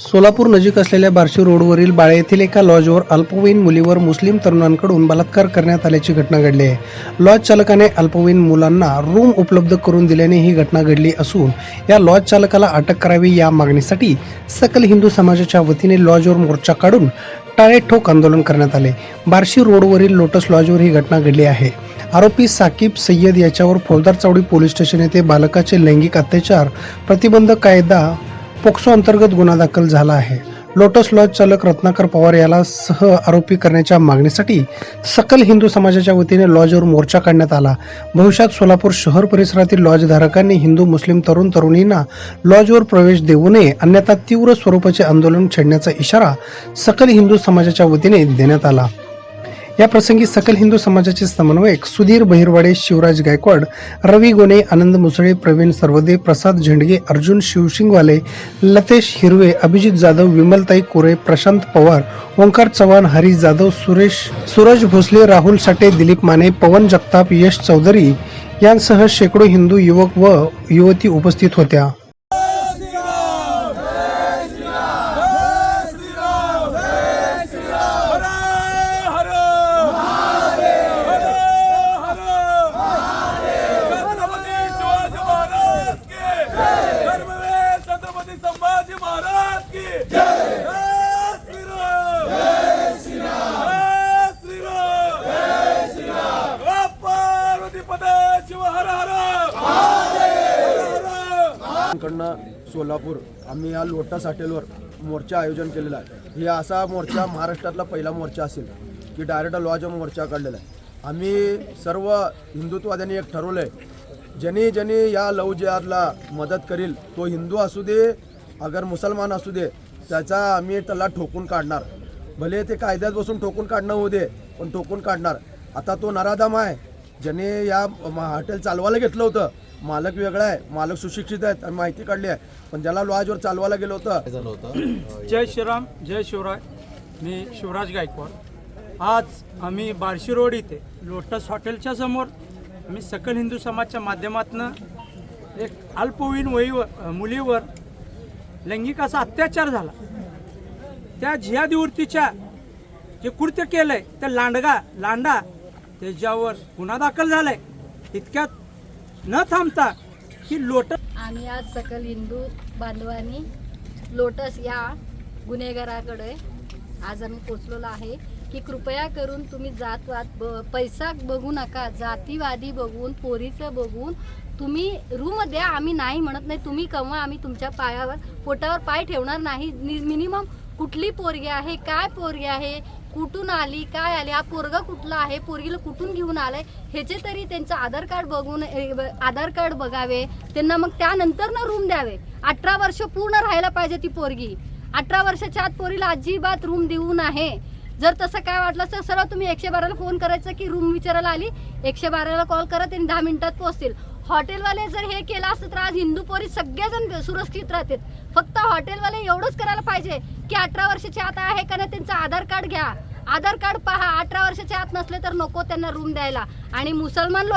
सोलापूर नजीक असलेल्या बार्शी रोडवरील बाळे येथील एका लॉजवर अल्पवयीन मुलीवर मुस्लिम तरुणांकडून बलात्कार करण्यात आल्याची घटना घडली आहे। लॉज चालकाने अल्पवयीन मुलांना रूम उपलब्ध करून दिल्याने ही घटना घडली असून या लॉज चालकाला अटक करावी या मागणीसाठी सकल हिंदू समाजाच्या वतीने लॉजवर मोर्चा काढून टाळे ठोक आंदोलन करण्यात आले। बार्शी रोडवरील लोटस लॉजवर ही घटना घडली आहे। आरोपी साकीब सय्यद याच्यावर फौजदार चावडी पोलीस स्टेशन येथे बालकाचे लैंगिक अत्याचार प्रतिबंधक कायदा पोक्सो अंतर्गत गुन्हा दाखल झाला आहे। लोटस लॉज चालक रत्नाकर पवार याला सह आरोपी करण्याच्या मागणीसाठी सकल हिंदू समाजाच्या वतीने लॉजवर मोर्चा काढण्यात आला। भविष्यात सोलापूर शहर परिसरातील लॉज धारकांनी हिंदू मुस्लिम तरुण तरुणींना लॉजवर प्रवेश देऊ नये, अन्यथा तीव्र स्वरूपाचे आंदोलन छेडण्याचा इशारा सकल हिंदू समाजाच्या वतीने देण्यात आला। या प्रसंगी सकल हिंदू समाजाचे समन्वयक सुधीर बहिरवाडे, शिवराज गायकवाड, रवी गोने, आनंद मुसळे, प्रवीण सरवदे, प्रसाद झेंडगे, अर्जुन शिवशिंगवाले, लतेश हिरवे, अभिजित जाधव, विमलताई कोरे, प्रशांत पवार, ओंकार चव्हाण, हरी जाधव, सूरज भोसले, राहुल साठे, दिलीप माने, पवन जगताप, यश चौधरी यांसह शेकडो हिंदू युवक व युवती उपस्थित होत्या। कडनं सोलापूर आम्ही या लोटस हॉटेलवर मोर्चा आयोजन केलेला आहे। हे असा मोर्चा महाराष्ट्रातला पहिला मोर्चा असेल की डायरेक्ट लॉजवर मोर्चा काढलेला आहे। आम्ही सर्व हिंदुत्ववाद्यांनी एक ठरवलं आहे, ज्यांनी या लव जिहादला मदत करील तो हिंदू असू दे अगर मुसलमान असू दे, त्याचा आम्ही त्याला ठोकून काढणार। भले ते कायद्यात बसून ठोकून काढणं होऊ दे, पण ठोकून काढणार। आता तो नराधम आहे ज्याने या हॉटेल चालवायला घेतलं होतं, मालक वेगळा आहे, मालक सुशिक्षित आहेत आणि माहिती काढली आहे, पण ज्याला लॉजवर चालवायला गेलं होतं। जय श्रीराम, जय शिवराय। मी शिवराज गायकवाड। आज आम्ही बार्शी रोड इथे लोटस हॉटेलच्या समोर आम्ही सकल हिंदू समाजच्या माध्यमातून एक अल्पवयीन मुलीवर लैंगिक असा अत्याचार झाला, त्या जिहादी वृत्तीच्या जे कृत्य केलंय त्या लांडा त्याच्यावर गुन्हा दाखल झालाय। इतक्यात न थांबता की लोटस आणि आज सकल हिंदू बांधवांनी लोटस या गुन्हेगाराकडे आज आम्ही पोचलेलो आहे की कृपया करून तुम्ही जातवाद पैसा बघू नका, जातीवादी बघून, पोरीचं बघून तुम्ही रूम द्या। आम्ही नाही म्हणत नाही, तुम्ही कमवा, आम्ही तुमच्या पोटावर पाय ठेवणार नाही। मिनिमम कुठली पोरगी आहे, काय पोरगी आहे, कुठून आली, काय आली, हा पोरगा कुठला आहे, पोरगीला कुठून घेऊन आलाय, ह्याचे तरी त्यांचं आधार कार्ड बघावे त्यांना, मग त्यानंतर ना रूम द्यावे। 18 वर्ष पूर्ण राहायला पाहिजे ती पोरगी। 18 वर्षाच्या आत पोरीला अजिबात रूम देऊ नये। जर तसं काय वाटलं तर सरळ तुम्ही 112ला फोन करायचं की रूम विचारायला आली, 112ला कॉल करा, त्यांनी 10 मिनिटात पोहोचतील। हॉटेलवाले जर हे केलं असतं तर आज हिंदू पोरी सगळेजण सुरक्षित राहतात। फक्त हॉटेलवाले एवढंच करायला पाहिजे की 18 वर्षाच्या आत आहे का नाही त्यांचं आधार कार्ड घ्या, आधार कार्ड पहा। 18 वर्षाच्या आत नसले तर नको त्यांना रूम द्यायला। आणि मुसलमान